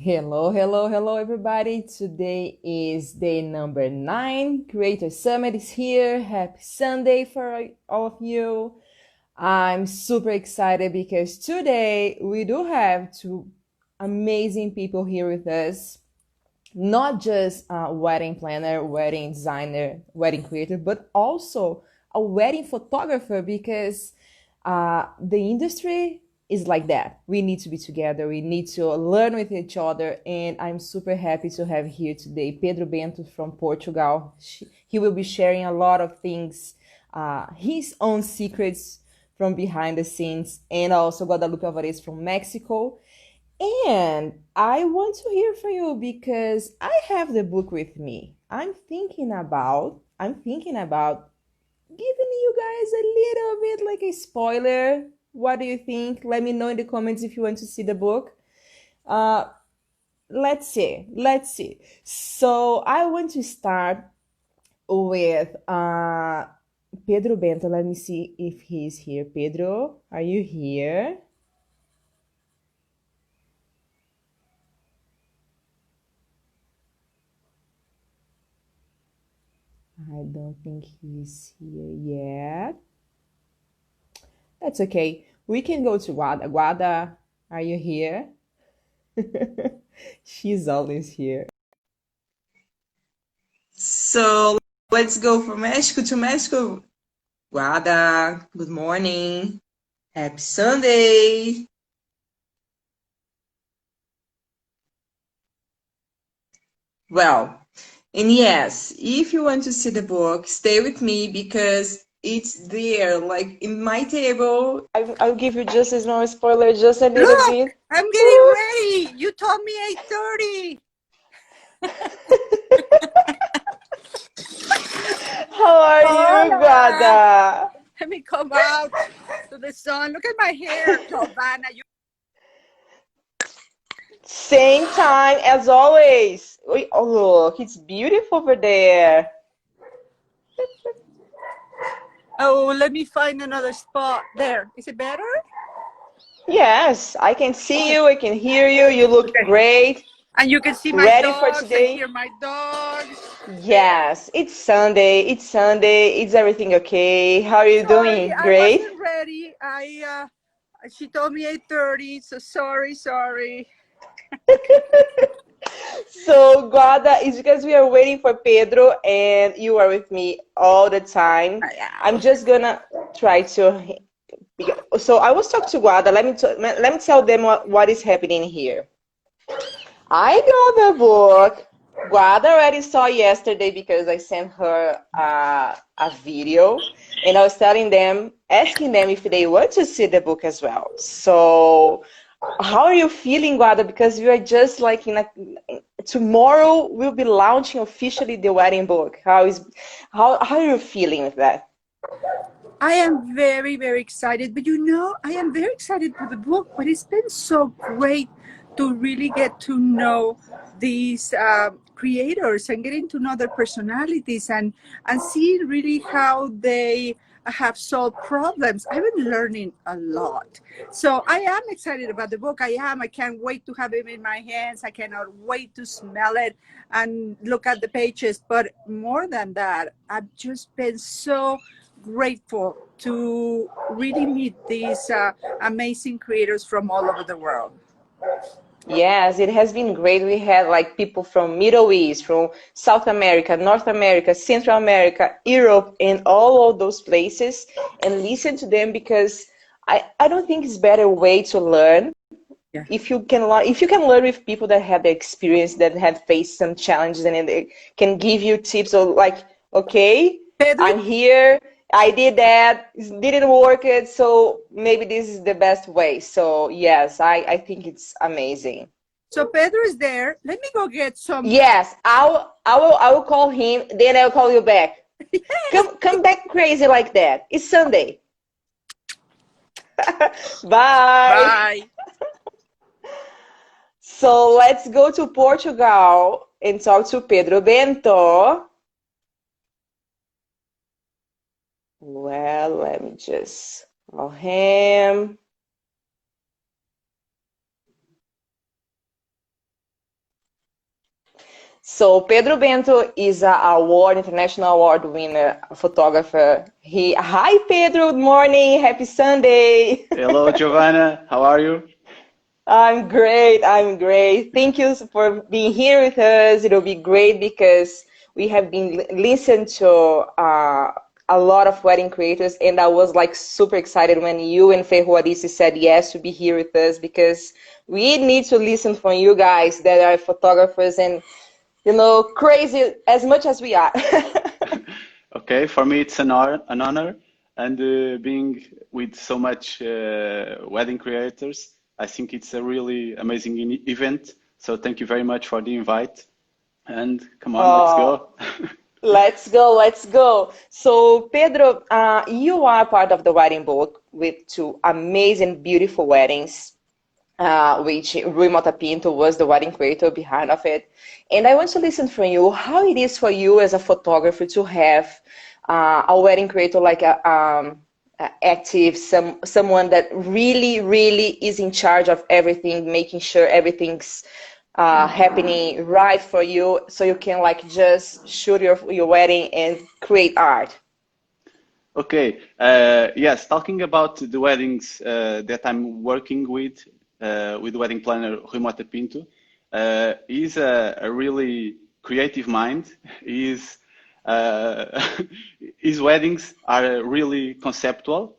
Hello, hello, hello, everybody. Today is day number 9. Creator Summit is here. Happy Sunday for all of you. I'm super excited because today we do have two amazing people here with us. Not just a wedding planner, wedding designer, wedding creator, but also a wedding photographer because the industry is like that. We need to be together. We need to learn with each other. And I'm super happy to have here today Pedro Bento from Portugal. He will be sharing a lot of things, his own secrets from behind the scenes, and also Guadalupe Alvarez from Mexico. And I want to hear from you because I have the book with me. I'm thinking about giving you guys a little bit like a spoiler. What do you think? Let me know in the comments if you want to see the book. Uh, let's see. So I want to start with Pedro Bento. Let me see if he's here. Pedro, are you here? I don't think he's here yet. That's okay. We can go to Guada. Guada, are you here? She's always here. So let's go from Mexico to Mexico. Guada, good morning. Happy Sunday. Well, and yes, if you want to see the book, stay with me because it's there, like in my table. I'll give you just a small spoiler, just a little Look, bit. I'm getting ready. You told me 8:30. How are you, Hola. Guada? Let me come out to the sun. Look at my hair, Giovanna. Same time as always. Oh, look, it's beautiful over there. Oh, let me find another spot. There. Is it better? Yes, I can see Okay. you, I can hear you. You look Okay. great. And you can see my Ready for dogs and today? hear my dogs. There. Yes, it's Sunday. It's Sunday. Is everything okay? How are you Sorry, doing? I Great? wasn't ready. She told me 8:30, so sorry. So, Guada, it's because we are waiting for Pedro and you are with me all the time. I I'm am. just gonna try to. So, I was talking to Guada. Let me tell them what is happening here. I got the book. Guada already saw yesterday because I sent her a video, and I was telling them, asking them if they want to see the book as well. So, how are you feeling, Guada? Because we are just like tomorrow we'll be launching officially the wedding book. How are you feeling with that? I am very excited. But I am very excited for the book. But it's been so great to really get to know these creators and getting to know their personalities and see really how they have solved problems. I've been learning a lot. So I am excited about the book. I am. I can't wait to have it in my hands. I cannot wait to smell it and look at the pages. But more than that, I've just been so grateful to really meet these amazing creators from all over the world. Yes, it has been great. We had like people from Middle East, from South America, North America, Central America, Europe, and all of those places, and listen to them because I don't think it's better way to learn. Yeah. If you can learn with people that have the experience, that have faced some challenges, and they can give you tips or like, okay, Pedro, I'm here, I did that, it didn't work it, so maybe this is the best way. So yes, I think it's amazing. so Pedro is there. Let me go get some. Yes, I will call him, then I'll call you back. Yes. Come back crazy like that. It's Sunday. Bye. Bye. So let's go to Portugal and talk to Pedro Bento. Well, let me just call him. So Pedro Bento is a award, international award winner photographer. Hi Pedro, good morning, happy Sunday. Hello, Giovanna. How are you? I'm great. I'm great. Thank you for being here with us. It'll be great because we have been listening to a lot of wedding creators, and I was like super excited when you and Fe Juarici said yes to be here with us because we need to listen from you guys that are photographers and crazy as much as we are. Okay, for me it's an honor, and being with so much wedding creators, I think it's a really amazing event. So thank you very much for the invite, and come on, let's Oh, go. let's go, let's go. So, Pedro, you are part of the wedding book with two amazing, beautiful weddings, which Rui Mota Pinto was the wedding creator behind of it. And I want to listen from you how it is for you as a photographer to have a wedding creator like active, someone that really, really is in charge of everything, making sure everything's happening right for you, so you can like just shoot your wedding and create art. Okay, yes, talking about the weddings that I'm working with wedding planner Rui Mota Pinto, he's a really creative mind. He's, uh, his weddings are really conceptual.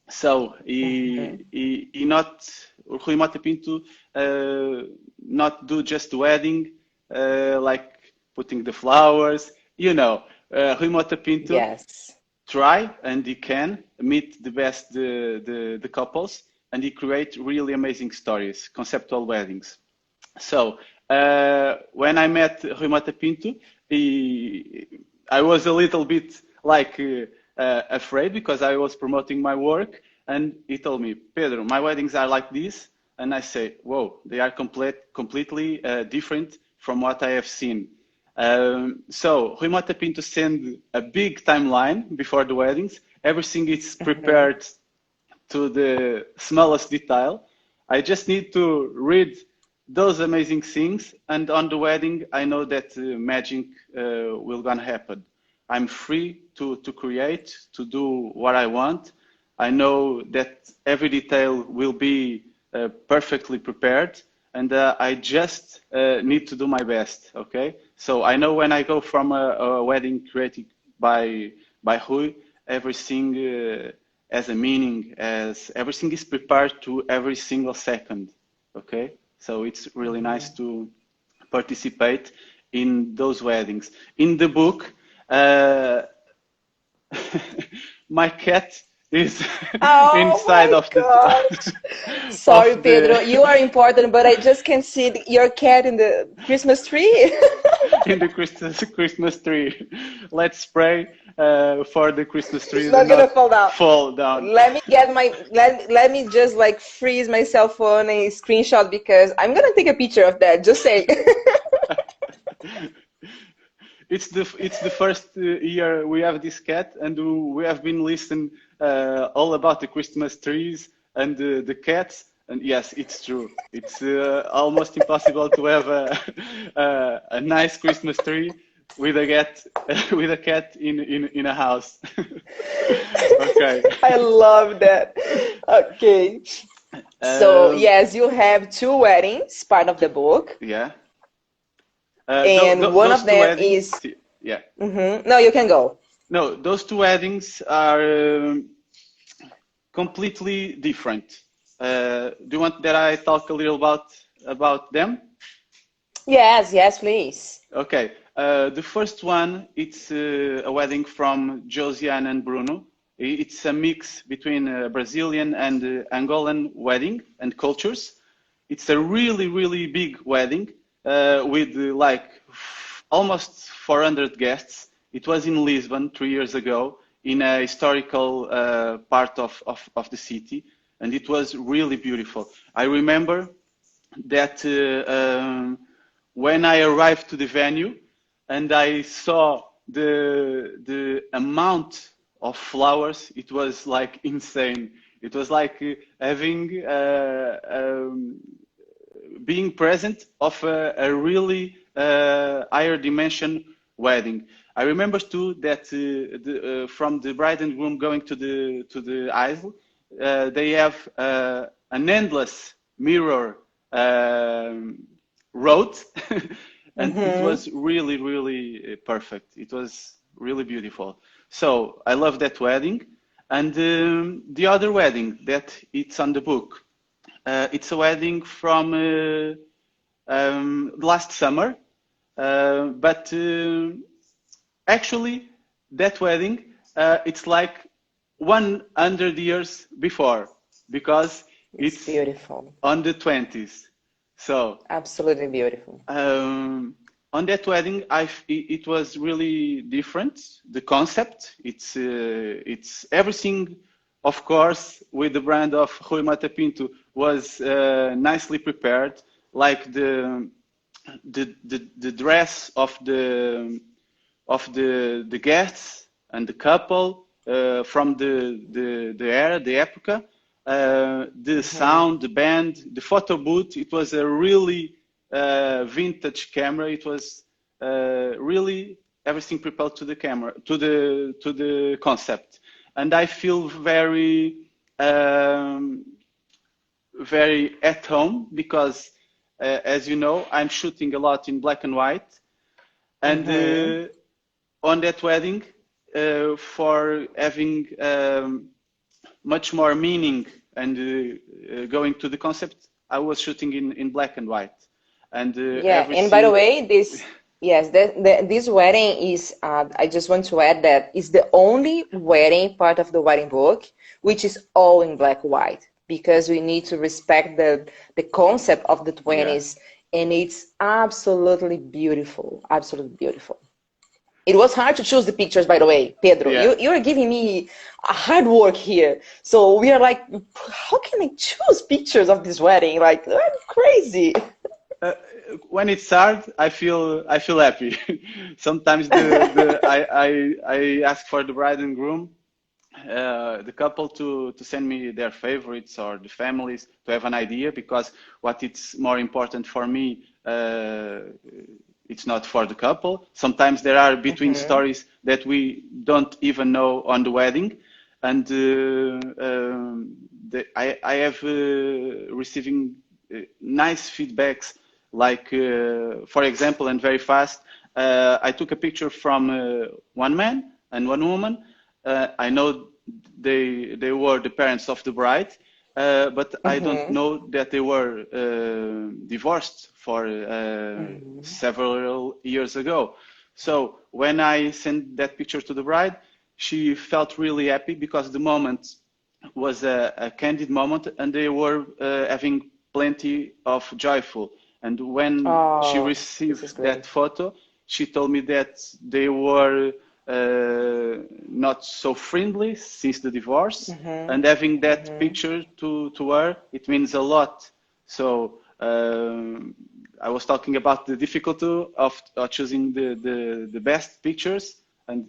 So he not Rui Mota Pinto not do just the wedding like putting the flowers. Rui Mota Pinto Yes. try and he can meet the best the couples and he create really amazing stories, conceptual weddings. So when I met Rui Mota Pinto, I was a little bit like afraid because I was promoting my work, and he told me, Pedro, my weddings are like this, and I say, whoa, they are completely different from what I have seen. So Rui Mota Pinto send a big timeline before the weddings. Everything is Mhm. prepared to the smallest detail. I just need to read those amazing things, and on the wedding, I know that magic will gonna happen. I'm free to create, to do what I want. I know that every detail will be perfectly prepared, and I just need to do my best. Okay, so I know when I go from a wedding created by Rui, everything has a meaning, as everything is prepared to every single second. Okay, so it's really nice to participate in those weddings. In the book, uh, my cat is Oh inside my of the gosh. of Sorry, the Pedro, you are important, but I just can't see your cat in the Christmas tree. in the Christmas tree. Let's pray for the Christmas It's tree to not gonna not fall down. fall down. Let me just like freeze my cell phone and screenshot because I'm gonna take a picture of that. Just say. It's the first year we have this cat, and we have been listening all about the Christmas trees and the cats. And yes, it's true. It's almost impossible to have a nice Christmas tree with a cat with a cat in a house. Okay. I love that. Okay. So Um, yes, you have two weddings, part of the book, yeah. and one Those of two them weddings. is. Yeah. No, you can go. No, those two weddings are completely different. Do you want that I talk a little about them? Yes, yes, please. Okay. The first one, it's a wedding from Josiane and Bruno. It's a mix between a Brazilian and Angolan wedding and cultures. It's a really, really big wedding with almost 400 guests. It was in Lisbon 3 years ago in a historical part of the city, and it was really beautiful. I remember that when I arrived to the venue and I saw the amount of flowers, it was like insane. It was like having being present of a really higher dimension wedding. I remember too that from the bride and groom going to the aisle, they have an endless mirror road, and it was really, really perfect. It was really beautiful. So I love that wedding. And the other wedding that it's on the book, it's a wedding from last summer, but actually that wedding, it's like 100 years before, because It's it's beautiful. on the 20s. So Absolutely beautiful. on that wedding, it was really different. The concept, it's everything, of course, with the brand of Rui Mata Pinto was nicely prepared, like the dress of the guests and the couple from the era, the epoca, the sound, the band, the photo booth. It was a really vintage camera. It was really everything prepared to the camera, to the concept, and I feel very very at home because, as you know, I'm shooting a lot in black and white, and on that wedding, for having much more meaning and going to the concept, I was shooting in black and white. And Yeah, every and by the scene, way, this wedding is, I just want to add that is the only wedding part of the wedding book, which is all in black and white, because we need to respect the concept of the yeah, 20s, and it's absolutely beautiful, absolutely beautiful. It was hard to choose the pictures, by the way, Pedro. yeah. You're giving me a hard work here. So we are like, how can I choose pictures of this wedding? Like, I'm crazy. Uh, when it's hard, I feel happy. Sometimes I ask for the bride and groom, the couple to send me their favorites or the families to have an idea, because what it's more important for me, it's not for the couple. Sometimes there are between stories that we don't even know on the wedding, and I have receiving nice feedbacks, like for example, and very fast, I took a picture from one man and one woman. I know they were the parents of the bride, but I don't know that they were divorced for several years ago. So when I sent that picture to the bride, she felt really happy because the moment was a candid moment, and they were having plenty of joyful. And when she Oh, this is received great. that photo, she told me that they were not so friendly since the divorce, and having that picture to her, it means a lot. So I was talking about the difficulty of choosing the best pictures, and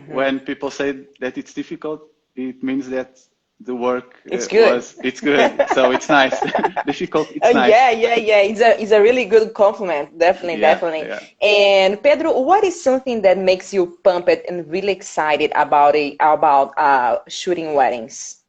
when people say that it's difficult, it means that the work It's good. it's good. So it's nice. Difficult, it's nice. Yeah. It's a really good compliment. Definitely, Yeah, definitely. yeah. And Pedro, what is something that makes you pumped and really excited about shooting weddings?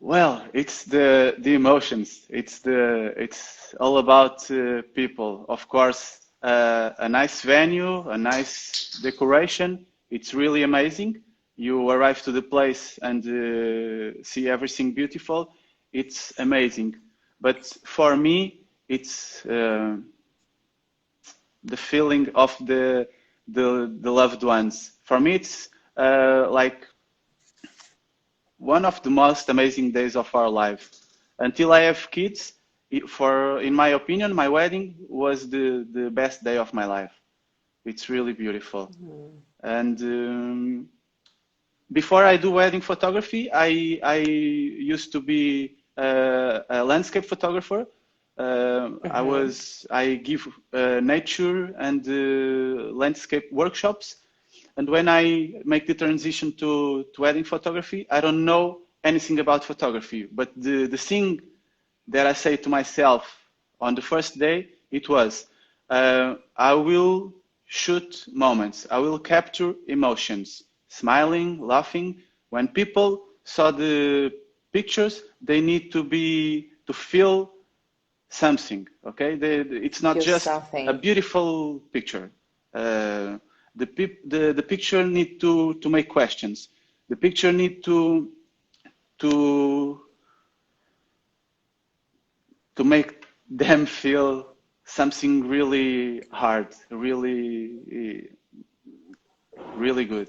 Well, it's the emotions. It's all about people. Of course, a nice venue, a nice decoration. It's really amazing. You arrive to the place and see everything beautiful. It's amazing. But for me, it's the feeling of the loved ones. For me, it's like one of the most amazing days of our life. Until I have kids, in my opinion, my wedding was the best day of my life. It's really beautiful. And before I do wedding photography, I used to be a landscape photographer. I give nature and landscape workshops. And when I make the transition to wedding photography, I don't know anything about photography. But the thing that I say to myself on the first day, it was, I will shoot moments. I will capture emotions, smiling, laughing. When people saw the pictures, they need to feel something. Okay, it's not Feel just a something. beautiful picture. Uh, the picture need to make questions. The picture need to to make them feel something really hard, really good.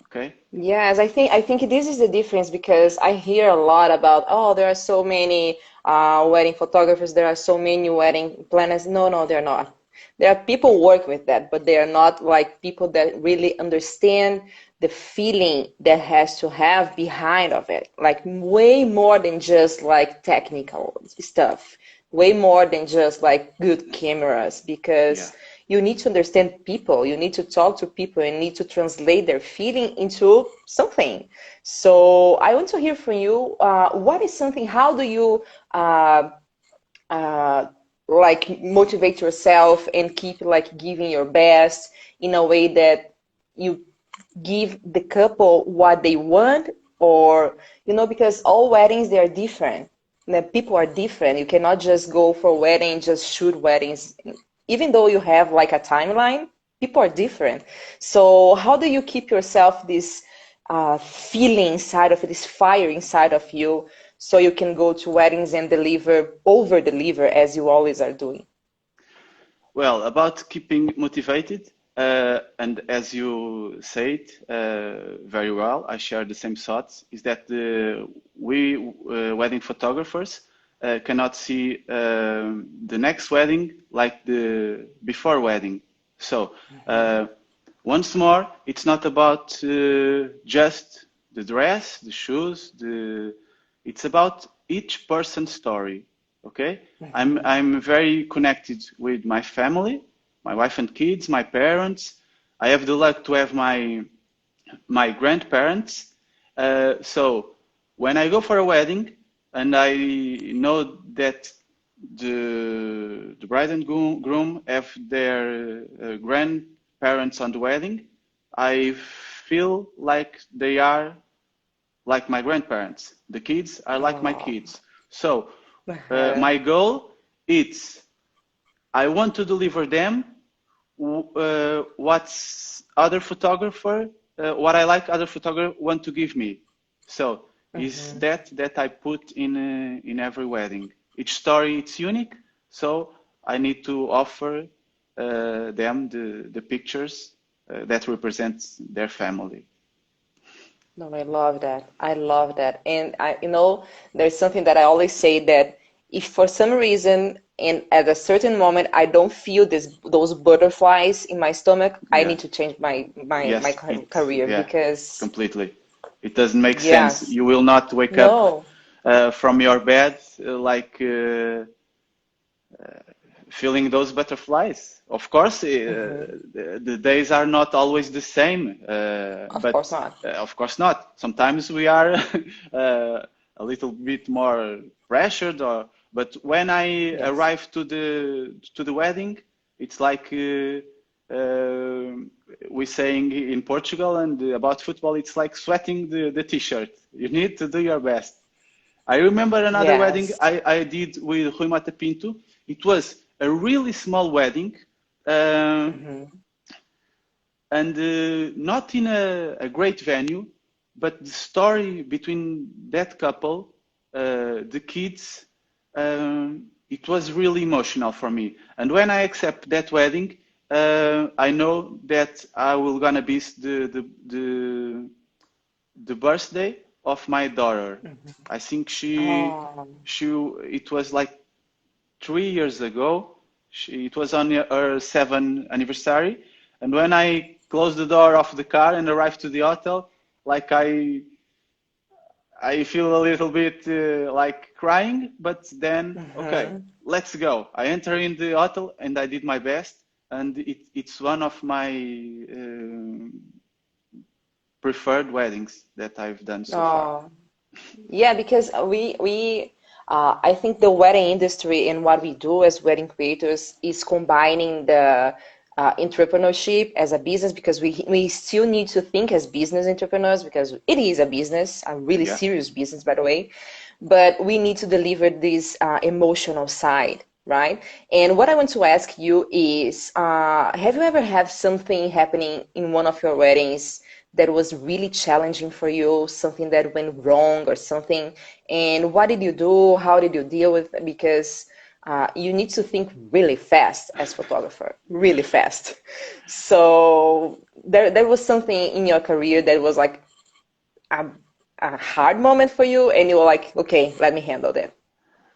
Okay? Yes, I think this is the difference because I hear a lot about, oh, there are so many wedding photographers, there are so many wedding planners. No, no, they're not. There are people work with that, but they are not like people that really understand the feeling that has to have behind of it. Like way more than just like technical stuff, way more than just like good cameras Yeah. because you need to understand people, you need to talk to people, you need to translate their feeling into something. So I want to hear from you, what is something, how do you uh, uh, like motivate yourself and keep like giving your best in a way that you give the couple what they want, or because all weddings, they are different. The people are different. You cannot just go for a wedding, just shoot weddings. Even though you have like a timeline, people are different. So how do you keep yourself this feeling inside of this fire inside of you, so you can go to weddings and over deliver as you always are doing? Well, about keeping motivated, and as you said very well, I share the same thoughts, is that we wedding photographers cannot see the next wedding like the before wedding. So, once more, it's not about just the dress, the shoes, it's about each person's story. Okay, I'm very connected with my family, my wife and kids, my parents. I have the luck to have my grandparents. So when I go for a wedding and I know that the bride and groom have their grandparents on the wedding, I feel like they are like my grandparents. The kids are like my Oh. kids. So Uh-huh. my goal is I want to deliver them what's other photographer, what I like other photographer want to give me. So is Mhm. that I put in every wedding. Each story it's unique, so I need to offer them the pictures that represent their family. No, I love that. I love that. And there's something that I always say, that if for some reason and at a certain moment I don't feel those butterflies in my stomach, I Yeah. need to change my Yes, it, career yeah, because completely. It doesn't make sense. yes. You will not wake up No. from your bed like feeling those butterflies. Of course, Hmm. the days are not always the same, Of course but not. of course not. Sometimes we are a little bit more pressured, but when I Yes. arrive to the wedding, it's like we saying in Portugal and about football, it's like sweating the t-shirt. You need to do your best. I remember another wedding Yes. I did with Rui Mata Pinto. It was a really small wedding, uh, Hmm. and not in a great venue, but the story between that couple, the kids, it was really emotional for me. And when I accept that wedding, I know that I will gonna be the birthday of my daughter. I think Oh. she it was like 3 years ago. It was on her 7th anniversary, and when I closed the door of the car and arrived to the hotel, like I feel a little bit like crying, but then okay, Hmm. let's go. I enter in the hotel and I did my best, and it's one of my preferred weddings that I've done so far. Oh. Yeah, because we I think the wedding industry and what we do as wedding creators is combining the entrepreneurship as a business, because we still need to think as business entrepreneurs, because it is a business, a really Yeah. serious business, by the way. But we need to deliver this emotional side, right? And what I want to ask you is, have you ever had something happening in one of your weddings that was really challenging for you, something that went wrong or something? And what did you do? How did you deal with it? Because you need to think really fast as photographer, really fast. So there was something in your career that was like a, a hard moment for you, and you were like, okay, let me handle that.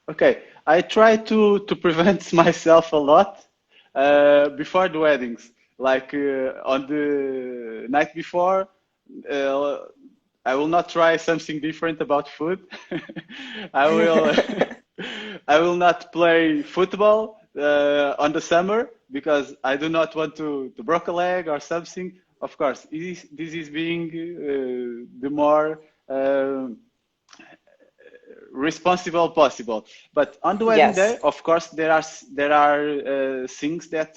Okay, I try to prevent myself a lot before the weddings. Like on the night before, uh, I will not try something different about food. I will I will not play football on the summer because I do not want to break a leg or something. Of course, this is being the more responsible possible. But on the wedding day, Yes. of course, there are things that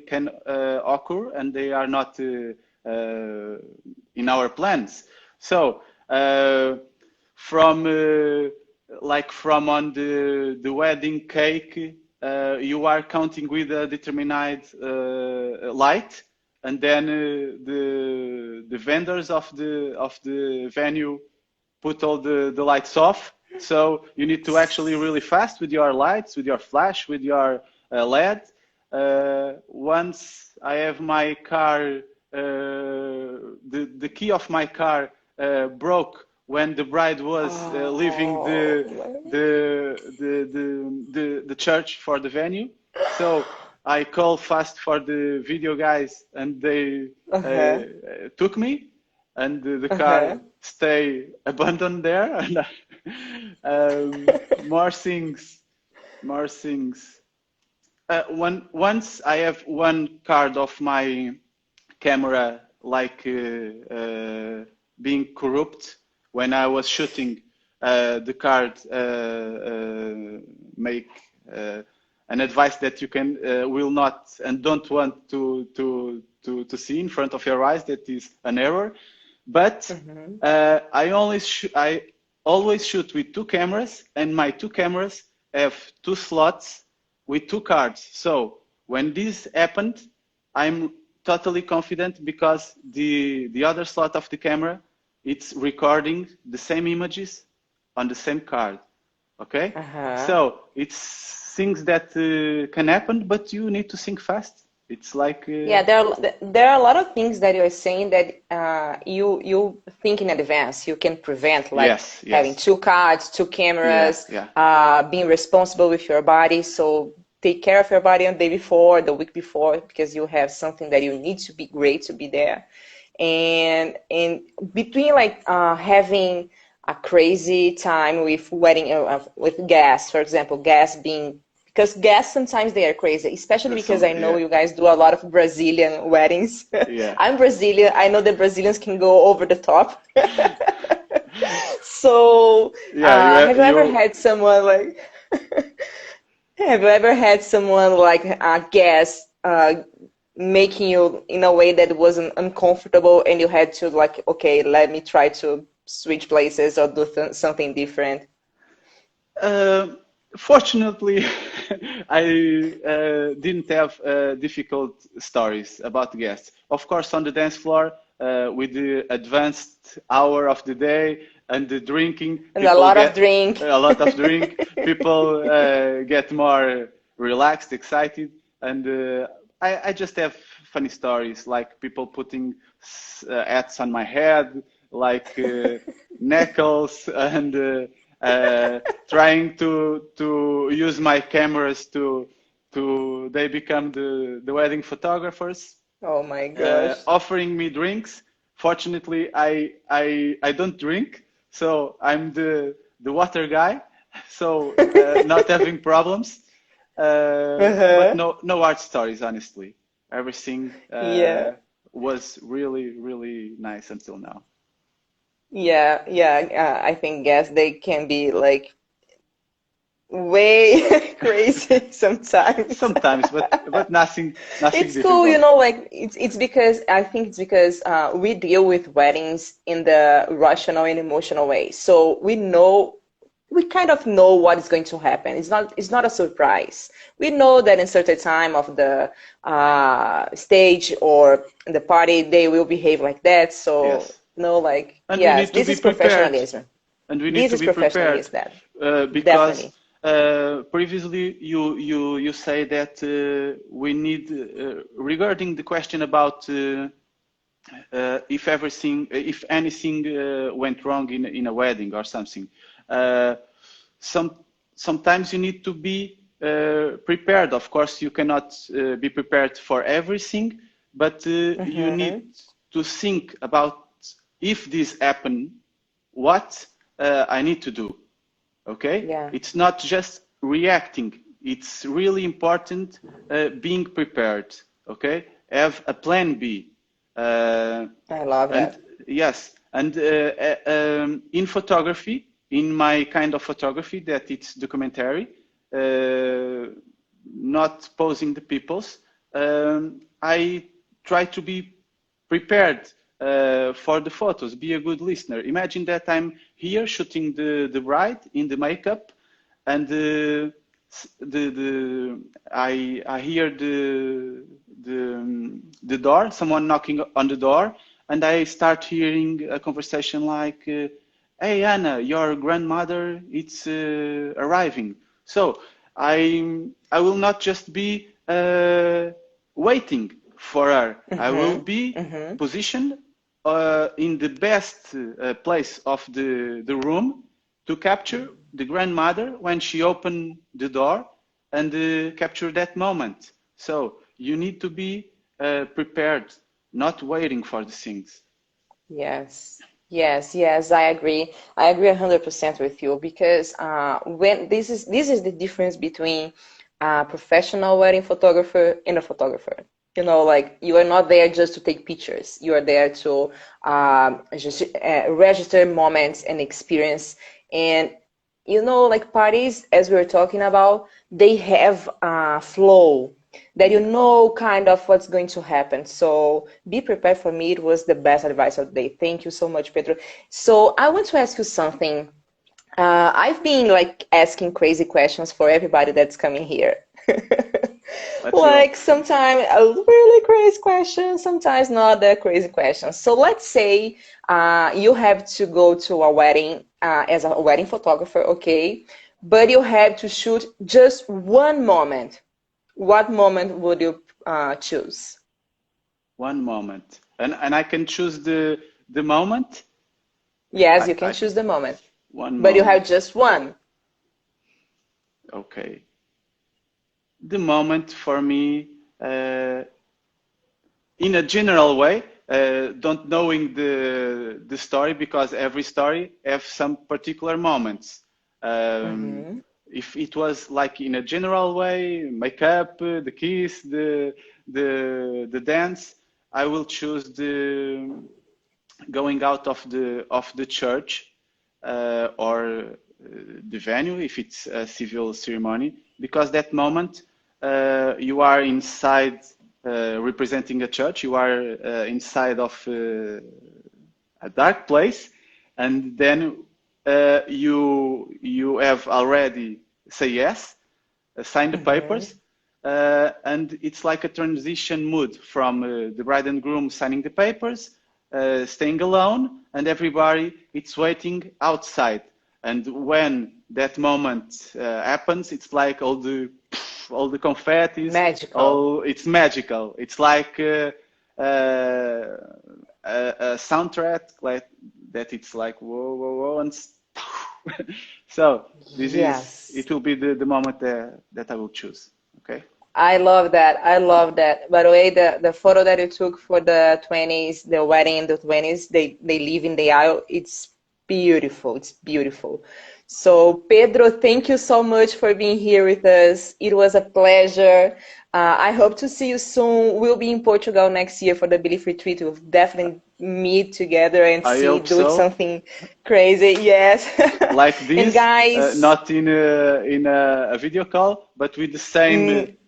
can occur, and they are not in our plans. So from from on the wedding cake, you are counting with a determined light, and then the vendors of the venue put all the lights off. So you need to actually really fast with your lights, with your flash, with your LED. Once I have my car, the key of my car broke when the bride was leaving Oh, the church for the venue. So I called fast for the video guys, and they uh-huh, took me, and the car uh-huh. stay abandoned there. And more things, more things. Once I have one card of my camera being corrupt when I was shooting. The card make an advice that you can will not and don't want to see in front of your eyes. That is an error. But Mhm. I always shoot with two cameras, and my two cameras have two slots with two cards. So when this happened, I'm totally confident because the other slot of the camera, it's recording the same images on the same card. Okay, Uh-huh. so it's things that can happen, but you need to think fast. It's like Yeah, there are a lot of things that you're saying that you think in advance. You can prevent, like yes, having yes, two cards, two yeah, cameras, yeah, being responsible with your body. So take care of your body on the day before, the week before, because you have something that you need to be great to be there. And between like having a crazy time with wedding with gas, for example, gas being, because gas sometimes they are crazy, especially because I know yeah, you guys do a lot of Brazilian weddings. yeah, I'm Brazilian. I know the Brazilians can go over the top. So, yeah. You have you ever you had someone like, have you ever had someone like guess making you in a way that wasn't uncomfortable, and you had to like, okay, let me try to switch places or do something different? Uh, Fortunately, I didn't have difficult stories about guests. Of course, on the dance floor, with the advanced hour of the day and the drinking, And a people lot of get drink. a lot of drink. People get more relaxed, excited, and I just have funny stories like people putting hats on my head, like necklaces, and trying to use my cameras to they become the wedding photographers, Oh my gosh. offering me drinks. Fortunately, I don't drink, so I'm the water guy, so not having problems. But Uh-huh. no art stories, honestly. Everything Yeah. was really nice until now. Yeah, yeah. I think gas they can be like way crazy sometimes. sometimes, but nothing It's cool, difficult. like it's because I think it's because we deal with weddings in the rational and emotional way. So we kind of know what is going to happen. It's not a surprise. We know that in certain time of the stage or the party they will behave like that. So Yes, no, like and we yes, need to this be is prepared. professionalism. And we need This to is be prepared professionalism. That because definitely. previously you say that we need regarding the question about if anything went wrong in a wedding or something. Uh, some sometimes you need to be prepared. Of course, you cannot be prepared for everything, but you need Mm-hmm. to think about if this happen, what I need to do. Okay, Yeah, it's not just reacting. It's really important being prepared. Okay, have a plan B. Uh, I love and that. yes, and in photography, in my kind of photography, that it's documentary, uh, not posing the peoples, I try to be prepared for the photos, be a good listener. Imagine that I'm here shooting the bride in the makeup, and I hear the door, someone knocking on the door, and I start hearing a conversation like, "Hey Anna, your grandmother it's arriving." So I will not just be waiting for her. I will Mm-hmm. be Mm-hmm. positioned in the best place of the room to capture the grandmother when she opened the door and capture that moment. So you need to be prepared, not waiting for the things. Yes, yes, yes, I agree. I agree 100% with you because when this is the difference between a professional wedding photographer and a photographer. Like you are not there just to take pictures. You are there to just register moments and experience. And like parties, as we were talking about, they have a flow that Yeah. kind of what's going to happen. So be prepared. For me, it was the best advice of the day. Thank you so much, Pedro. So I want to ask you something. I've been like asking crazy questions for everybody that's coming here. Let's go. Like sometimes a really crazy question, sometimes not that crazy question. So let's say you have to go to a wedding as a wedding photographer, okay? But you have to shoot just one moment. What moment would you choose? One moment, and I can choose the moment. Yes, I, you can I choose the moment, One but you have moment. just one. Okay. The moment for me, uh, in a general way, don't knowing the story because every story have some particular moments. Um, Mm-hmm. if it was like in a general way, makeup, the kiss, the dance, I will choose the going out of the church or the venue if it's a civil ceremony, because that moment you are inside representing a church, you are inside of a dark place, and then you have already say yes, sign the Mm-hmm. papers, and it's like a transition mood from the bride and groom signing the papers, staying alone, and everybody it's waiting outside. And when that moment happens, it's like all the confettis, Magical. all it's magical. It's like a soundtrack like that. It's like whoa, whoa, whoa, and so this is Yes. it will be the moment that I will choose. Okay. I love that. I love that. By the way, the photo that you took for the 20s, the wedding in the 20s, they live in the aisle. It's beautiful. It's beautiful. So, Pedro, thank you so much for being here with us. It was a pleasure. I hope to see you soon. We'll be in Portugal next year for the Belief Retreat. We'll definitely meet together and I see, hope do so. something crazy. Yes. Like And this, guys, not in a video call, but with the same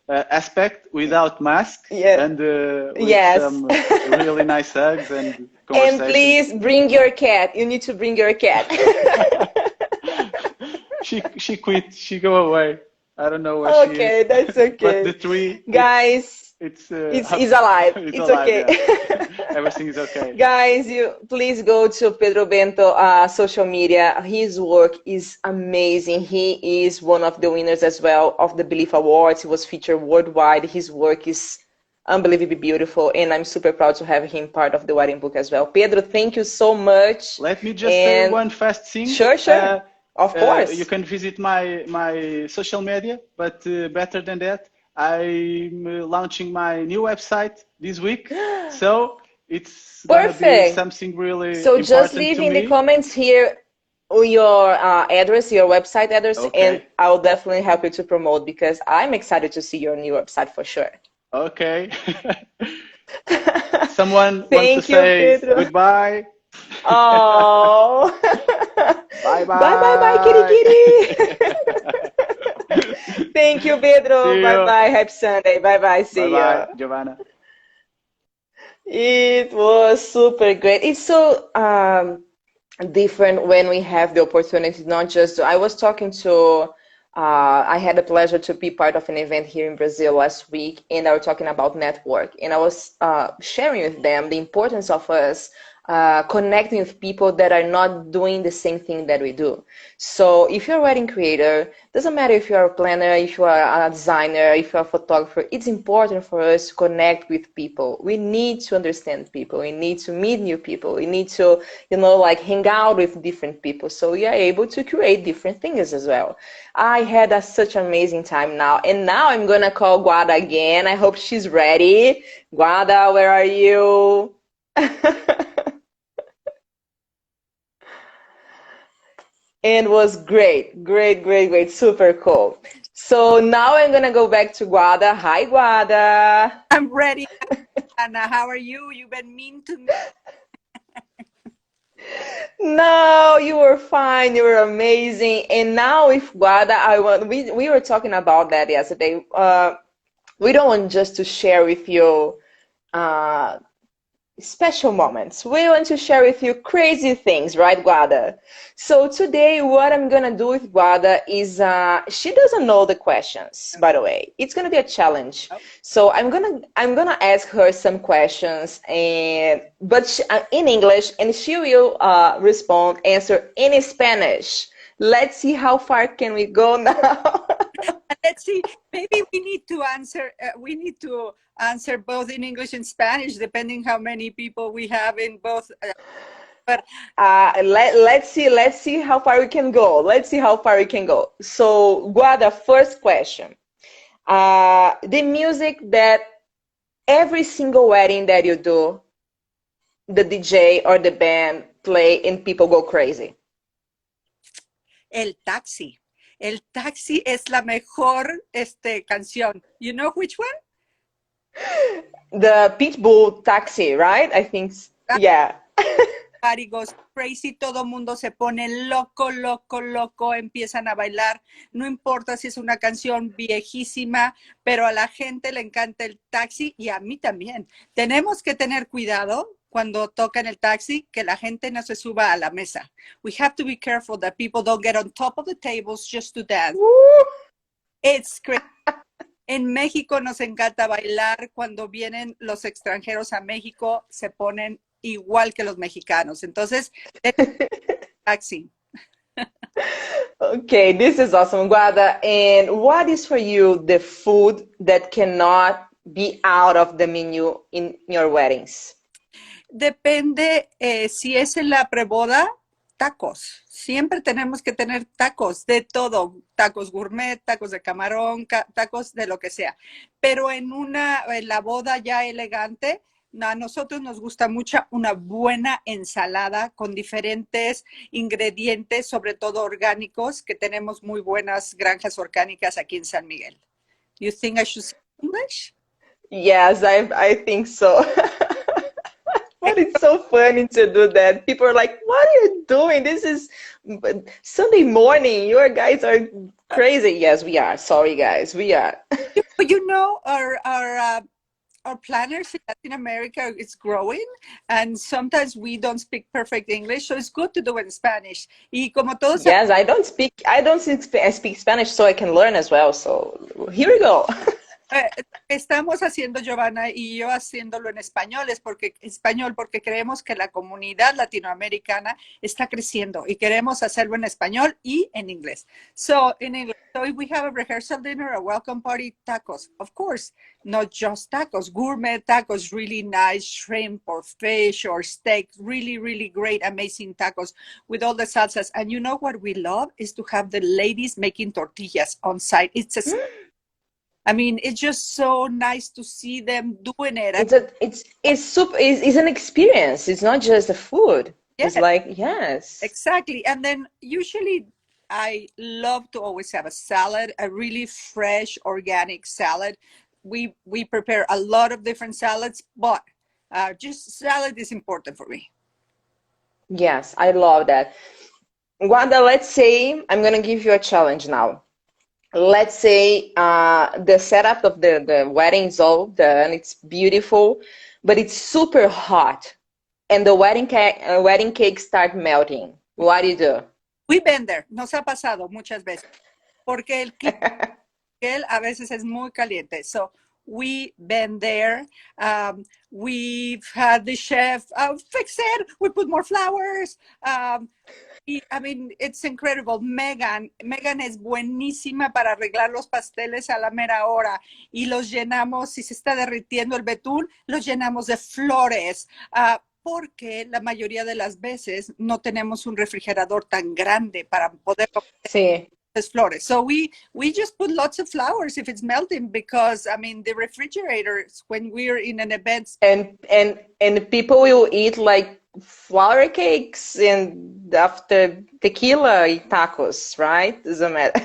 mm, aspect, without mask, yeah, and with yes. some really nice hugs and And conversations. please bring your cat. You need to bring your cat. She quit. She go away. I don't know where she is. Okay, that's But the okay. tree, Guys, it's it's alive. it's It's alive. okay. Yeah, everything is okay. Guys, you please go to Pedro Bento social media. His work is amazing. He is one of the winners as well of the Belief Awards. He was featured worldwide. His work is unbelievably beautiful, and I'm super proud to have him part of the wedding book as well. Pedro, thank you so much. Let me just say And one fast thing. sure, sure. Of You course. can visit my social media, but better than that, I'm launching my new website this week. So it's gonna be Perfect. something really So just important leave to in the me. comments here your address, your website address, and Okay. I'll definitely help you to promote because I'm excited to see your new website for sure. Okay. Someone want to Thank you, say Pedro. goodbye? Oh. Bye Bye, bye, bye, kitty, bye. kitty. Thank you, Pedro. See Bye, you. bye. Happy Sunday. Bye, bye. Bye See bye, ya. Giovanna. It was super great. It's so different when we have the opportunity, not just I was talking to I had the pleasure to be part of an event here in Brazil last week, and I was talking about network, and I was sharing with them the importance of us connecting with people that are not doing the same thing that we do. So if you're a wedding creator, doesn't matter if you're a planner, if you are a designer, if you're a photographer, it's important for us to connect with people. We need to understand people. We need to meet new people. We need to, like hang out with different people. So we are able to create different things as well. I had such an amazing time now. And now I'm going to call Guada again. I hope she's ready. Guada, where are you? And was great, great, great, great, super cool. So now I'm gonna go back to Guada. Hi, Guada. I'm ready, Anna. How are you? You've been mean to me. No, you were fine. You were amazing. And now with Guada, we were talking about that yesterday. We don't want just to share with you uh, special moments. We want to share with you crazy things, right, Guada? So today, what I'm gonna do with Guada is she doesn't know the questions, by the way. It's gonna be a challenge. So I'm gonna ask her some questions, in English, and she will answer in Spanish. Let's see how far can we go now. Let's see. Maybe we need to answer. We need to answer both in English and Spanish, depending how many people we have in both. But Let's see how far we can go. Let's see how far we can go. So, Guada, first question. The music that every single wedding that you do, the DJ or the band play and people go crazy. El Taxi. El Taxi es la mejor canción. You know which one? The Pitbull Taxi, right? I think, yeah. Party goes crazy, todo mundo se pone loco, loco, loco, empiezan a bailar. No importa si es una canción viejísima, pero a la gente le encanta el taxi y a mí también. Tenemos que tener cuidado cuando tocan el taxi, que la gente no se suba a la mesa. We have to be careful that people don't get on top of the tables just to dance. Woo! It's crazy. En México nos encanta bailar. Cuando vienen los extranjeros a México, se ponen igual que los mexicanos. Entonces, taxi. Okay, this is awesome, Guada. And what is for you the food that cannot be out of the menu in your weddings? Depende si es en la preboda, tacos. Siempre tenemos que tener tacos de todo. Tacos gourmet, tacos de camarón, tacos de lo que sea. Pero en la boda ya elegante, A nosotros nos gusta mucho una buena ensalada con diferentes ingredientes, sobre todo orgánicos, que tenemos muy buenas granjas orgánicas aquí en San Miguel. You think I should say English? Yes, I think so. But it's so funny to do that. People are like, "What are you doing? This is Sunday morning. You guys are crazy." Yes, we are. Sorry, guys, we are. But our planners in Latin America is growing, and sometimes we don't speak perfect English, so it's good to do it in Spanish. Y como todos Yes, I speak Spanish, so I can learn as well. So here we go. estamos haciendo, Giovanna y yo haciéndolo en español, porque creemos que la comunidad latinoamericana está creciendo y queremos hacerlo en español y en inglés. So in English, so if we have a rehearsal dinner, a welcome party, tacos, of course, not just tacos, gourmet tacos, really nice shrimp or fish or steak, really, really great, amazing tacos with all the salsas. And you know what we love is to have the ladies making tortillas on site. It's just so nice to see them doing it. It's an experience. It's not just the food. It's Yeah, like, yes. exactly. And then usually I love to always have a salad, a really fresh organic salad. We prepare a lot of different salads, but just salad is important for me. Yes, I love that. Wanda, let's say I'm gonna give you a challenge now. Let's say the setup of the wedding is all done, it's beautiful, but it's super hot, and the wedding cake start melting. What do you do? We've been there, nos ha pasado muchas veces, porque el clima a veces es muy caliente. So we've been there. We've had the chef fix it. We put more flowers. It's incredible. Megan es buenísima para arreglar los pasteles a la mera hora y los llenamos, si se está derritiendo el betún, los llenamos de flores, porque la mayoría de las veces no tenemos un refrigerador tan grande para poder Sí. las flores. So we just put lots of flowers if it's melting, because the refrigerators, when we're in an event, And people will eat like flour cakes and after tequila eat tacos, right? Doesn't matter.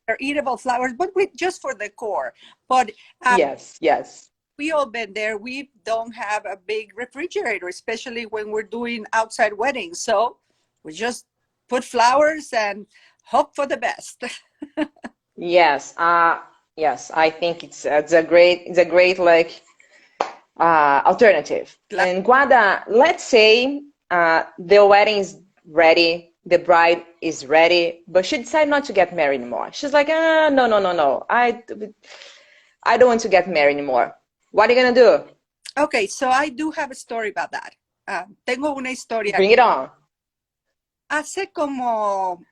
they're eatable flowers, but just for the core. But Yes. we all been there. We don't have a big refrigerator, especially when we're doing outside weddings. So we just put flowers and hope for the best. Yes. Yes. I think it's a great like alternative. And Guada, let's say the wedding is ready, the bride is ready, but she decided not to get married anymore. She's like, no. I don't want to get married anymore. What are you gonna do? Okay, so I do have a story about that. Tengo una historia. Bring it on. Hace como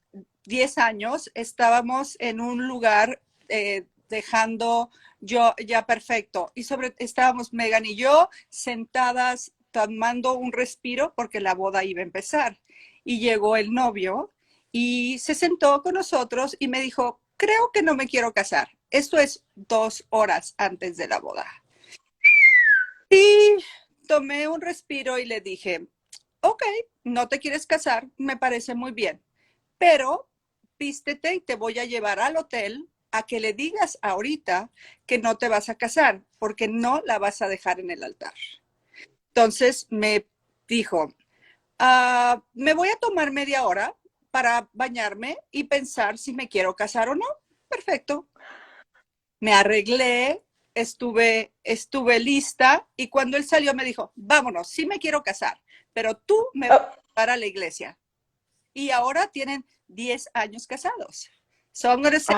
10 años estábamos en un lugar dejando yo ya perfecto, y estábamos Megan y yo sentadas tomando un respiro porque la boda iba a empezar, y llegó el novio y se sentó con nosotros y me dijo, creo que no me quiero casar. Esto es 2 horas antes de la boda. Y tomé un respiro y le dije, ok, no te quieres casar, me parece muy bien, pero vístete y te voy a llevar al hotel a que le digas ahorita que no te vas a casar, porque no la vas a dejar en el altar. Entonces me dijo, me voy a tomar media hora para bañarme y pensar si me quiero casar o no. Perfecto. Me arreglé, estuve lista, y cuando él salió me dijo, vámonos, sí me quiero casar, pero tú me vas a llevar a la iglesia. Y ahora tienen 10 años casados. So I'm going to say,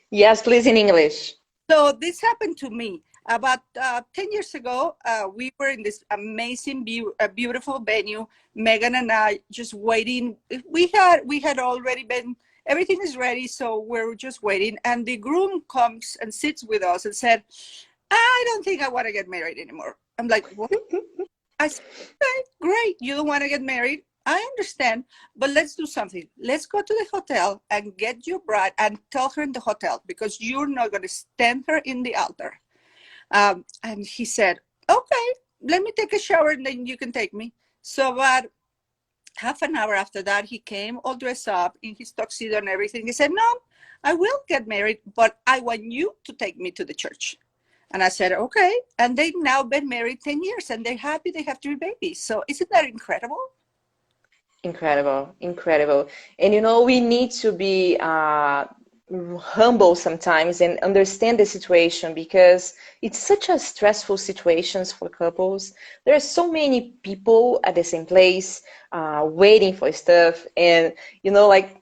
yes, please, in English. So this happened to me about 10 years ago. We were in this amazing, beautiful venue. Megan and I just waiting. We had already been, everything is ready, so we're just waiting. And the groom comes and sits with us and said, I don't think I want to get married anymore. I'm like, what? I said, okay, great. You don't want to get married? I understand, but let's do something. Let's go to the hotel and get your bride and tell her in the hotel, because you're not going to stand her in the altar. And he said, okay, let me take a shower and then you can take me. So about half an hour after that, he came all dressed up in his tuxedo and everything. He said, no, I will get married, but I want you to take me to the church. And I said, okay. And they've now been married 10 years and they're happy. They have 3 babies. So isn't that incredible? Incredible, incredible. And you know, we need to be humble sometimes and understand the situation because it's such a stressful situations for couples. There are so many people at the same place waiting for stuff, and you know, like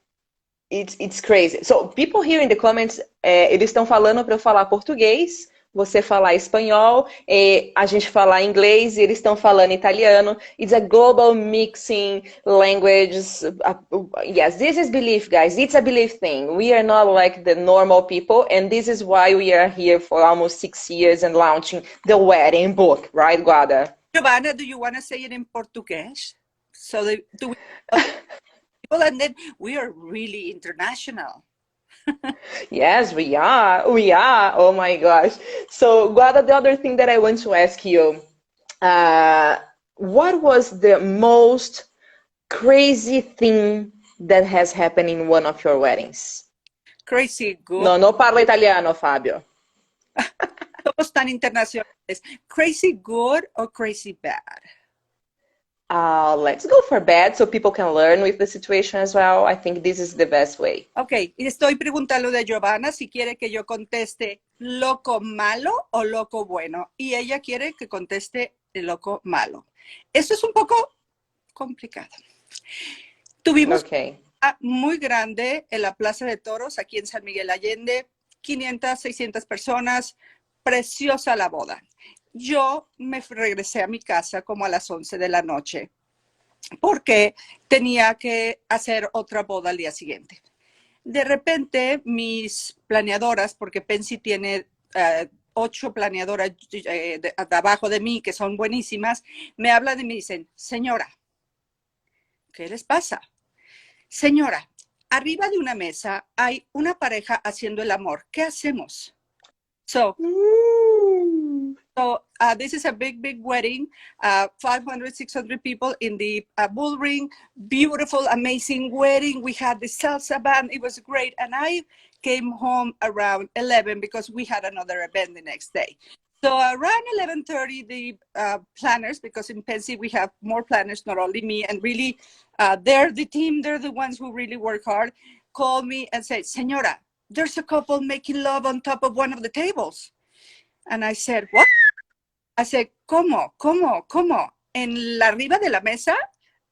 it's crazy. So people here in the comments, eles estão falando para eu falar português, você falar espanhol, a gente falar inglês e eles estão falando italiano. It's a global mixing languages. Yes, this is belief, guys. It's a belief thing. We are not like the normal people, and this is why we are here for almost 6 years and launching the wedding book, right, Guada? Giovanna, do you want to say it in Portuguese? So do we, people, and then we are really international. Yes, we are. We are. Oh my gosh. So, Guada, the other thing that I want to ask you, what was the most crazy thing that has happened in one of your weddings? Crazy good. No, no parlo italiano, Fabio. Somos tan internacionales. Crazy good or crazy bad? Let's go for bad so people can learn with the situation as well. I think this is the best way. Ok, y estoy preguntando de Giovanna si quiere que yo conteste loco malo o loco bueno. Y ella quiere que conteste el loco malo. Eso es un poco complicado. Tuvimos una muy grande en la Plaza de Toros, aquí en San Miguel Allende, 500, 600 personas, preciosa la boda. Yo me regresé a mi casa como a las 11 de la noche porque tenía que hacer otra boda al día siguiente. De repente, mis planeadoras, porque Pensi tiene 8 planeadoras de abajo de mí que son buenísimas, me hablan y me dicen, señora, ¿qué les pasa? Señora, arriba de una mesa hay una pareja haciendo el amor. ¿Qué hacemos? So this is a big, big wedding, 500, 600 people in the bull ring, beautiful, amazing wedding. We had the salsa band. It was great. And I came home around 11 because we had another event the next day. So around 11:30, the planners, because in Pensi we have more planners, not only me, and really they're the team, they're the ones who really work hard, called me and said, Señora, there's a couple making love on top of one of the tables. And I said, what? I said, ¿cómo? ¿En la arriba de la mesa?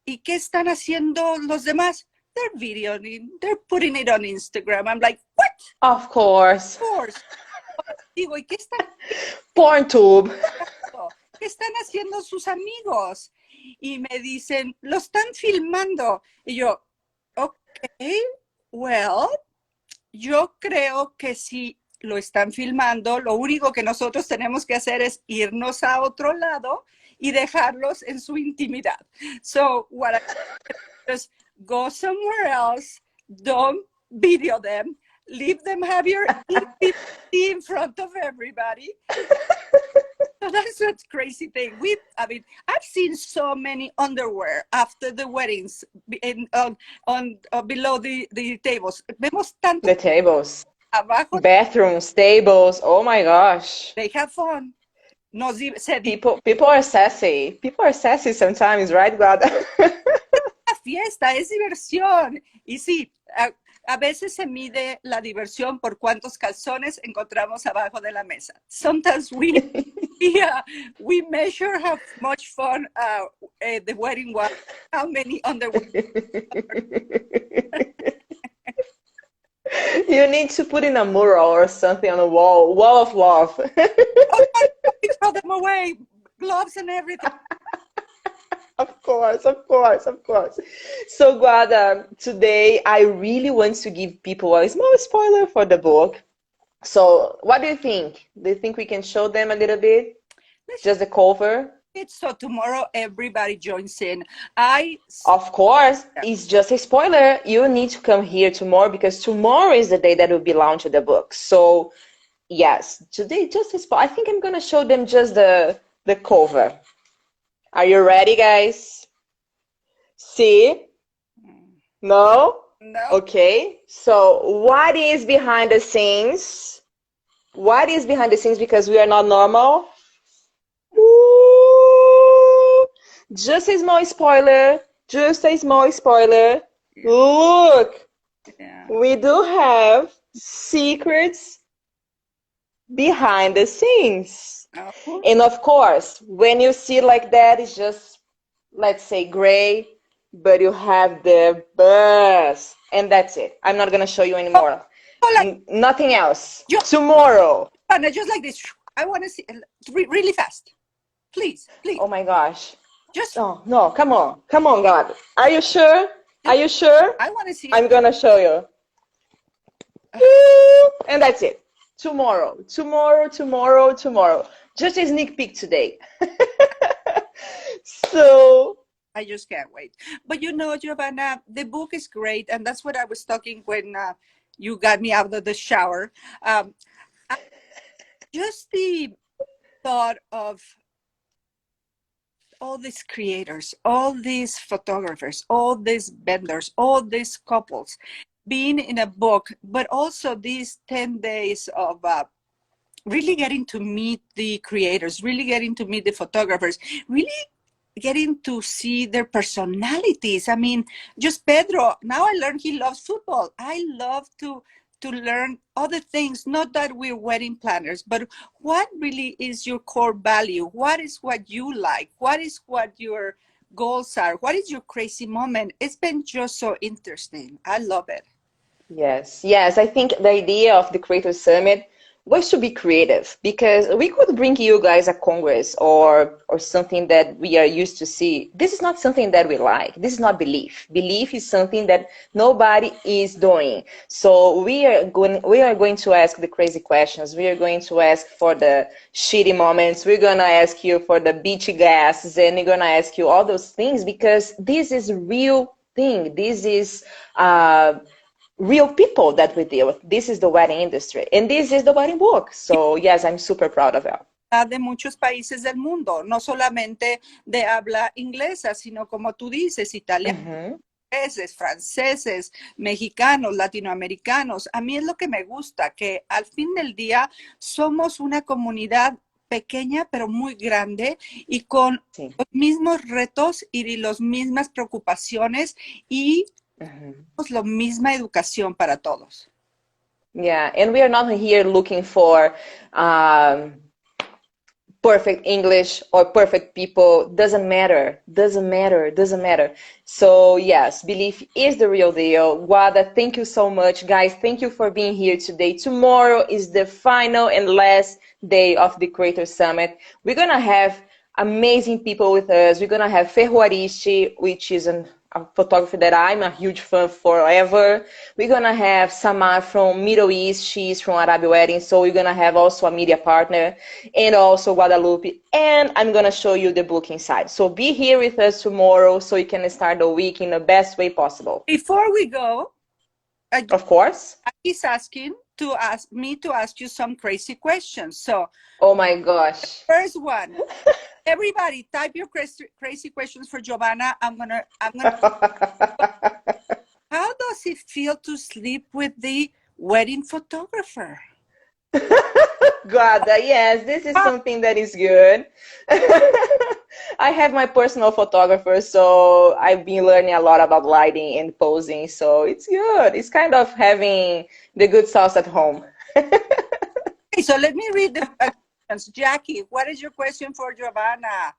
¿Y qué están haciendo los demás? They're videoing, they're putting it on Instagram. I'm like, what? Of course. Of course. Digo, ¿y qué están? PornTube. ¿Qué están haciendo sus amigos? Y me dicen, lo están filmando. Y yo, ok, well, yo creo que si lo están filmando, lo único que nosotros tenemos que hacer es irnos a otro lado y dejarlos en su intimidad. So what I just go somewhere else, don't video them, leave them have your intimacy in front of everybody. So that's a crazy thing. I've seen so many underwear after the weddings on below the tables. Vemos tanto. The tables. Abajo. Bathrooms, tables. Oh my gosh. They have fun. People are sassy. People are sassy sometimes, right, Guada? Es fiesta, es diversión. Y sí, a veces se mide la diversión por cuántos calzones encontramos abajo de la mesa. Sometimes we measure how much fun the wedding was, how many underwear. You need to put in a mural or something on a wall of love. Throw them away, gloves and everything. Of course. So, Guada, today I really want to give people a small spoiler for the book. So, what do you think? Do you think we can show them a little bit? Just the cover? So tomorrow everybody joins in. Of course, it's just a spoiler. You need to come here tomorrow because tomorrow is the day that will be launched the book. So Yes, today just a spot. I think I'm gonna show them just the cover. Are you ready, guys? See? No? No. Okay. So what is behind the scenes? What is behind the scenes because we are not normal? Ooh, just a small spoiler. Just a small spoiler. Yeah. Look, Yeah. we do have secrets behind the scenes. Oh, And of course, when you see like that, it's just, let's say, gray, but you have the buzz. And that's it. I'm not going to show you anymore. like Nothing else. just, Tomorrow. just like this. I want to see really fast. Please, please. Oh my gosh. Just, Oh, no, come on. Come on, God. Are you sure? Are just you sure? I want to see I'm it. going to show you. And that's it. Tomorrow, tomorrow, tomorrow, tomorrow. Just a sneak peek today. So, I just can't wait. But you know, Giovanna, the book is great, and that's what I was talking when you got me out of the shower. I- just the thought of all these creators, all these photographers, all these vendors, all these couples being in a book, but also these 10 days of really getting to meet the creators, really getting to meet the photographers, really getting to see their personalities. I mean, just Pedro, now I learned he loves football. I love to learn other things, not that we're wedding planners, but what really is your core value? What is what you like? What is what your goals are? What is your crazy moment? It's been just so interesting. I love it. yes, yes, I think the idea of the Creator Summit was to be creative because we could bring you guys a congress or something that we are used to see. This is not something that we like. This is not belief. Belief is something that nobody is doing. So we are going to ask the crazy questions. We are going to ask for the shitty moments. We're gonna ask you for the beachy gases, and we're gonna ask you all those things because this is real thing. This is real people that we deal with. This is the wedding industry, and this is the wedding book. So yes, I'm super proud of it. De muchos países del mundo, no solamente de habla inglesa, sino como tú dices, italianos, Mm-hmm. franceses, mexicanos, latinoamericanos. A mí es lo que me gusta, que al fin del día somos una comunidad pequeña pero muy grande y con Sí. los mismos retos y las mismas preocupaciones y Mm-hmm. la misma educación para todos. Yeah, and we are not here looking for perfect English or perfect people. Doesn't matter. Doesn't matter. Doesn't matter. So yes, belief is the real deal. Guada, thank you so much, guys. Thank you for being here today. Tomorrow is the final and last day of the Creator Summit. We're gonna have amazing people with us. We're gonna have Ferruaristi, which is a photographer that I'm a huge fan forever. We're gonna have Samar from Middle East. She's from Arab Wedding, so we're gonna have also a media partner, and also Guadalupe. And I'm gonna show you the book inside. So be here with us tomorrow, so you can start the week in the best way possible. Before we go, Of course. he's asking to ask me to ask you some crazy questions. So, Oh my gosh. first one, everybody type your crazy questions for Giovanna. I'm gonna how does it feel to sleep with the wedding photographer? Guada, yes, this is something that is good. I have my personal photographer, so I've been learning a lot about lighting and posing, so it's good. It's kind of having the good sauce at home. Okay, so let me read the questions. Jackie, what is your question for Giovanna?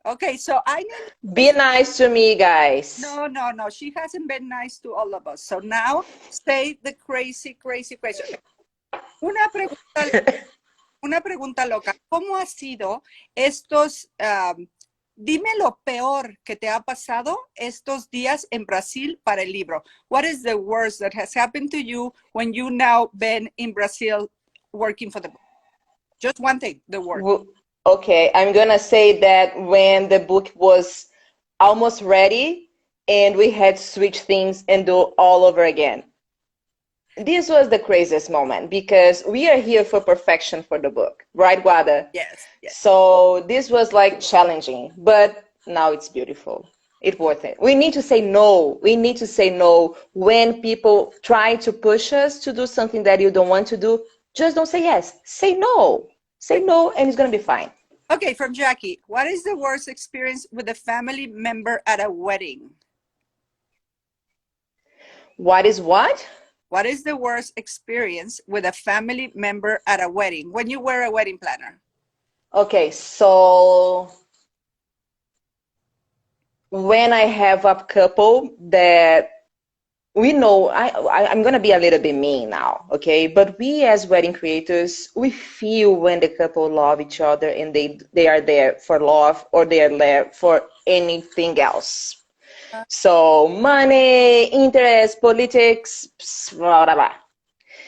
Okay, so I need Be nice to me, guys. no. She hasn't been nice to all of us. So now say the crazy question. Una pregunta loca. ¿Cómo ha sido estos, dime lo peor que te ha pasado estos días en Brasil para el libro? What is the worst that has happened to you when you now been in Brazil working for the book? Just one thing, the worst. Okay, I'm gonna say that when the book was almost ready and we had to switch things and do all over again. this was the craziest moment because we are here for perfection for the book, right, Guada? Yes, yes. So this was like challenging, but now it's beautiful. It's worth it. We need to say no. We need to say no when people try to push us to do something that you don't want to do. Just don't say yes. Say no. Say no, and it's gonna be fine. Okay, from Jackie, what is the worst experience with a family member at a wedding? What is what? What is the worst experience with a family member at a wedding when you wear a wedding planner? Okay, so when I have a couple that we know, I'm gonna be a little bit mean now, okay? But we as wedding creators, we feel when the couple love each other and they are there for love or they are there for anything else. So money, interest, politics, blah, blah, blah.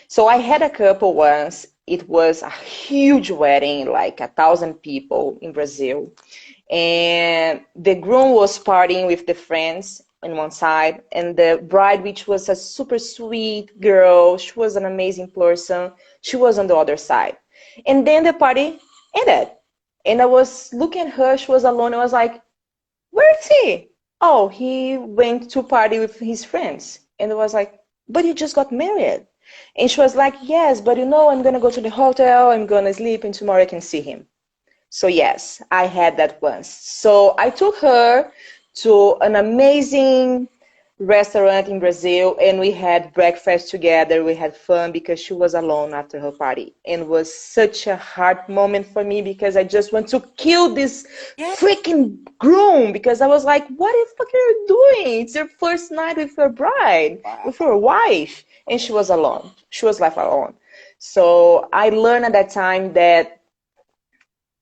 So I had a couple once. It was a huge wedding, like 1,000 people in Brazil. And the groom was partying with the friends on one side, and the bride, which was a super sweet girl, she was an amazing person, she was on the other side. And then the party ended. And I was looking at her, she was alone. I was like, where is he? Oh, he went to party with his friends. And I was like, but you just got married. And she was like, yes, but I'm going to go to the hotel, I'm going to sleep, and tomorrow I can see him. So yes, I had that once. So I took her to an amazing restaurant in Brazil and we had breakfast together. We had fun because she was alone after her party. And it was such a hard moment for me because I just want to kill this Yeah. freaking groom because I was like, what the fuck are you doing? It's your first night with your bride, Wow. with your wife. And she was alone. She was left alone. So I learned at that time that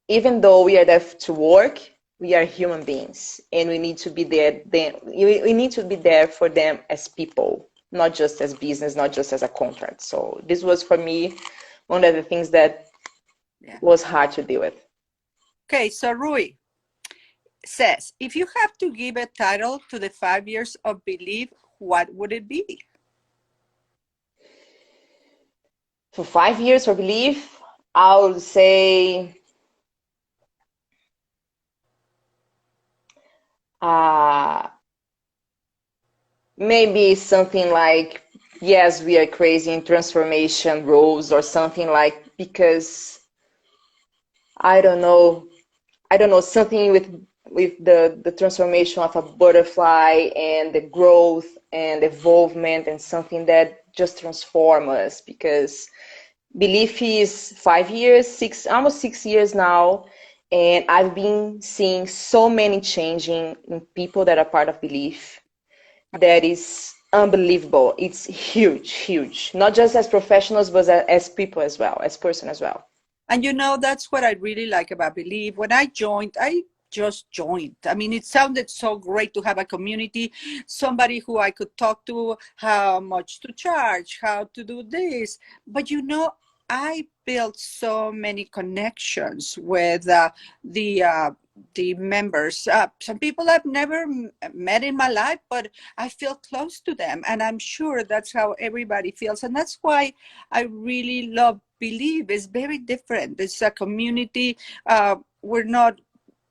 even though we are there to work, we are human beings, and we need to be there. We need to be there for them as people, not just as business, not just as a contract. So this was for me one of the things that was hard to deal with. Okay, so Rui says, if you have to give a title to the 5 years of belief, what would it be? For 5 years for belief, I would say uh, maybe something like, yes, we are crazy in transformation rules or something like, because I don't know, something with the transformation of a butterfly and the growth and evolvement and something that just transform us, because belief is 5 years, almost 6 years now, and I've been seeing so many changing in people that are part of belief that is unbelievable. It's huge, huge, not just as professionals but as people as well, as person as well. And that's what I really like about Believe. When I joined, I just joined. I mean, it sounded so great to have a community, somebody who I could talk to, how much to charge, how to do this. But I built so many connections with the members. Some people I've never met in my life, but I feel close to them, and I'm sure that's how everybody feels. And that's why I really love Believe. It's very different. It's a community. We're not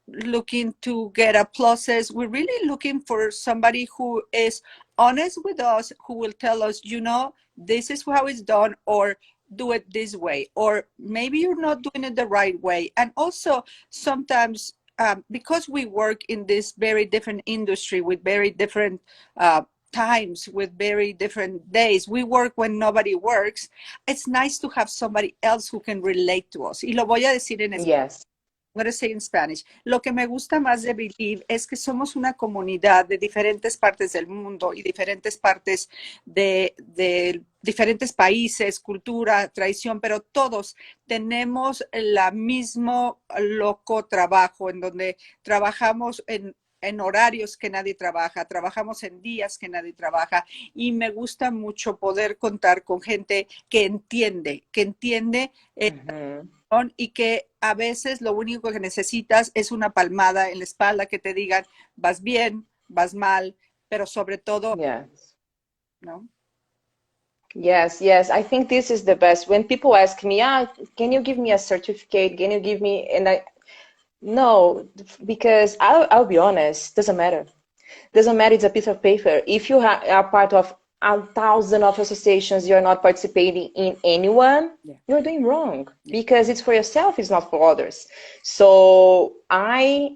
looking to get applauses. We're really looking for somebody who is honest with us, who will tell us, this is how it's done, or do it this way, or maybe you're not doing it the right way. And also sometimes because we work in this very different industry with very different times, with very different days, we work when nobody works. It's nice to have somebody else who can relate to us. Y lo voy a decir en español. Yes. I'm going to say in Spanish. Lo que me gusta más de Believe es que somos una comunidad de diferentes partes del mundo y diferentes partes de diferentes países, cultura, tradición, pero todos tenemos el mismo loco trabajo, en donde trabajamos en horarios que nadie trabaja, trabajamos en días que nadie trabaja, y me gusta mucho poder contar con gente que entiende y que a veces lo único que necesitas es una palmada en la espalda, que te digan, vas bien, vas mal, pero sobre todo, Yes. ¿no? Yes, yes. I think this is the best. When people ask me, can you give me a certificate? Can you give me, and I, no, because I'll be honest, doesn't matter. Doesn't matter, it's a piece of paper. If you are part of 1,000 of associations, you're not participating in anyone, Yeah. you're doing wrong because it's for yourself, it's not for others. So I,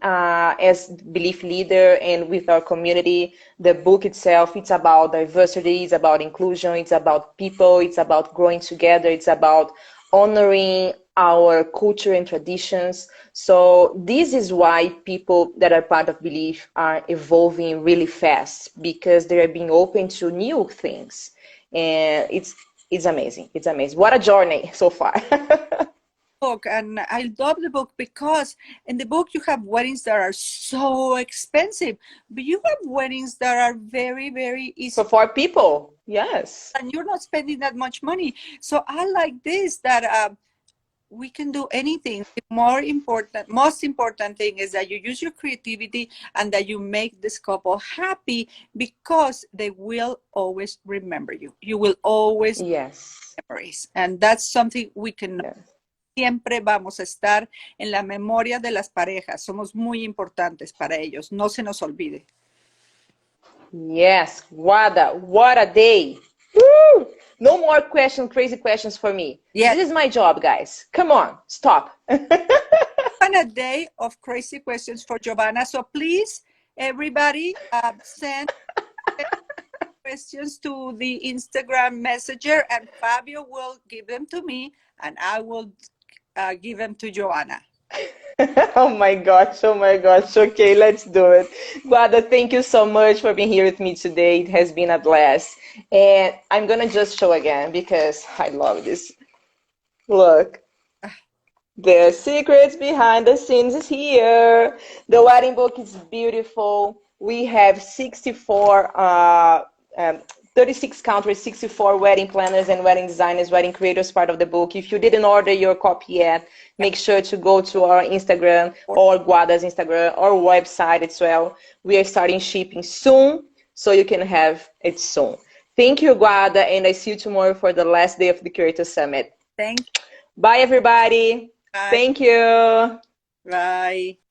as belief leader and with our community, the book itself, it's about diversity, it's about inclusion, it's about people, it's about growing together, it's about honoring our culture and traditions. So this is why people that are part of belief are evolving really fast because they are being open to new things. And it's amazing. It's amazing. What a journey so far. Book, and I love the book because in the book you have weddings that are so expensive, but you have weddings that are very, very easy, For people, yes. and you're not spending that much money. So I like this that we can do anything. The most important thing is that you use your creativity and that you make this couple happy because they will always remember you. You will always Yes. have memories, and that's something we can. Yes. Siempre vamos a estar en la memoria de las parejas. Somos muy importantes para ellos. No se nos olvide. Yes, what a day. Woo! No more crazy questions for me. Yes. This is my job, guys. Come on, stop. And a day of crazy questions for Giovanna. So please, everybody, send questions to the Instagram messenger, and Fabio will give them to me, and I will give them to Giovanna. Oh my gosh, oh my gosh. Okay, let's do it. Guada, thank you so much for being here with me today. It has been a blast. And I'm gonna just show again because I love this. Look, the secrets behind the scenes is here. The wedding book is beautiful. We have 64 36 countries, 64 wedding planners and wedding designers, wedding creators part of the book. If you didn't order your copy yet, make sure to go to our Instagram or Guada's Instagram or website as well. We are starting shipping soon, so you can have it soon. Thank you, Guada, and I see you tomorrow for the last day of the Creator Summit. Thank you. Bye, everybody. Bye. Thank you. Bye.